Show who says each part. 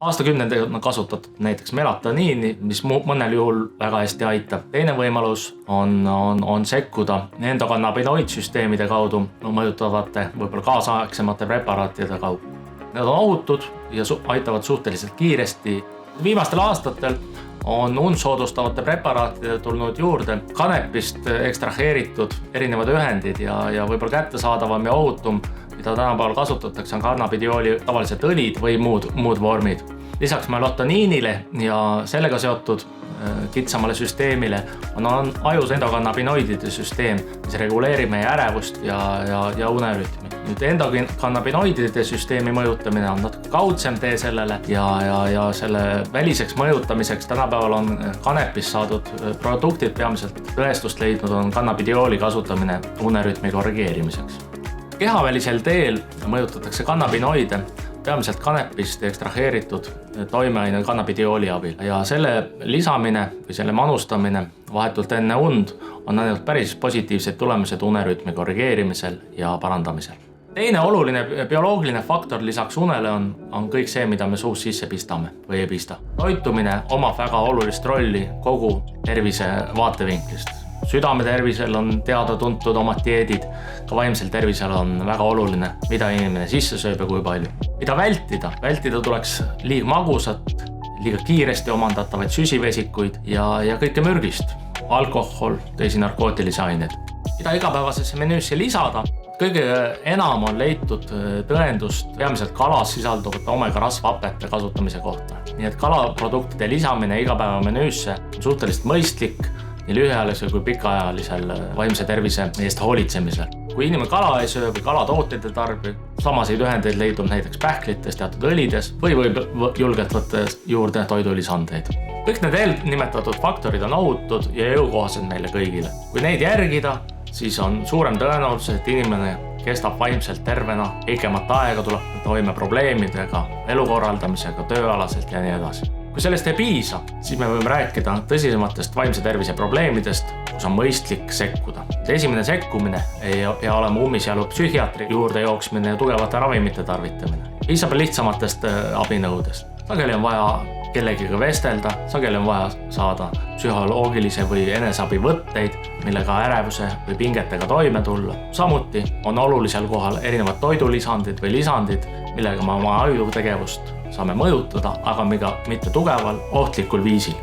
Speaker 1: Aastakümneid on kasutatud näiteks melatoniini, mis mõnel juhul väga hästi aitab. Teine võimalus on sekkuda endokannabinoidsüsteemide kaudu mõjutavate võib-olla kaasaegsemate preparaatide kaudu. Need on ohutud ja aitavad suhteliselt kiiresti. Viimastel aastatel on undsoodustavate preparaatide tulnud juurde kanepist ekstraheeritud erinevad ühendid ja võib-olla kättesaadavam ja ohutum, mida tänapäeval kasutatakse, on kannabidiooli tavaliselt õlid või muud vormid. Lisaks melatoniinile ja sellega seotud kitsamale süsteemile on ajus endokannabinoidide süsteem, mis reguleerib meie ärevust ja unerütmi. Nüüd endokannabinoidide süsteemi mõjutamine on natuke kaudsem tee sellele ja selle väliseks mõjutamiseks tänapäeval on kanepist saadud produktid peamiselt tõestust leidnud on kannabidiooli kasutamine unerütmi korrigeerimiseks. Kehavälisel teel mõjutatakse kannabinoide peamiselt kanepist ekstraheeritud toimeaine kannabidiooli abil ja selle lisamine või selle manustamine vahetult enne und on ainult päris positiivsed tulemused unerütmi korrigeerimisel ja parandamisel. Teine oluline bioloogiline faktor lisaks unele on kõik see, mida me suus sisse pistame või ei pista. Toitumine omab väga olulist rolli kogu tervise vaatevinklist. Südame tervisel on teada-tuntud omad dieedid, ka vaimsel tervisel on väga oluline, mida inimene sisse sööb ja kui palju. Mida vältida? Vältida tuleks liiga magusat, liiga kiiresti omandatavaid süsivesikuid ja kõike mürgist, alkohol, teisi narkootilisi aineid. Mida igapäevasesse menüüsse lisada? Kõige enam on leitud tõendust peamiselt kalas sisalduvate omega-rasvhapete kasutamise kohta. Nii et kalaproduktide lisamine igapäeva menüüsse on suhteliselt mõistlik nii lühiajalisel kui pikaajalisel vaimse tervise eest hoolitsemisel. Kui inimene kala ei söö või kalatooteid tarbib, samaseid ühendeid leidub näiteks pähklites, teatud õlides või võib julgelt võtta juurde toidulisandeid. Kõik need eelnimetatud faktorid on ohutud ja jõukohased meile kõigile. Kui neid järgida, siis on suurem tõenäosus, et inimene kestab vaimselt tervena, pikemat aega tuleb toime probleemidega, elukorraldamisega, tööalaselt ja nii edasi. Kui sellest ei piisa, siis me võime rääkida tõsisematest vaimse tervise probleemidest, kus on mõistlik sekkuda. Esimene sekkumine ei pea olema ummisjalu psühhiaatri juurde jooksmine ja tugevate ravimite tarvitamine. Piisab lihtsamatest abinõudest. Sageli on vaja kellegiga vestelda, sageli on vaja saada psühholoogilise või eneseabi võtteid, millega ärevuse või pingetega toime tulla. Samuti on olulisel kohal erinevad toidulisandid või lisandid, millega me oma ajutegevust saame mõjutada, aga mitte tugeval, ohtlikul viisil.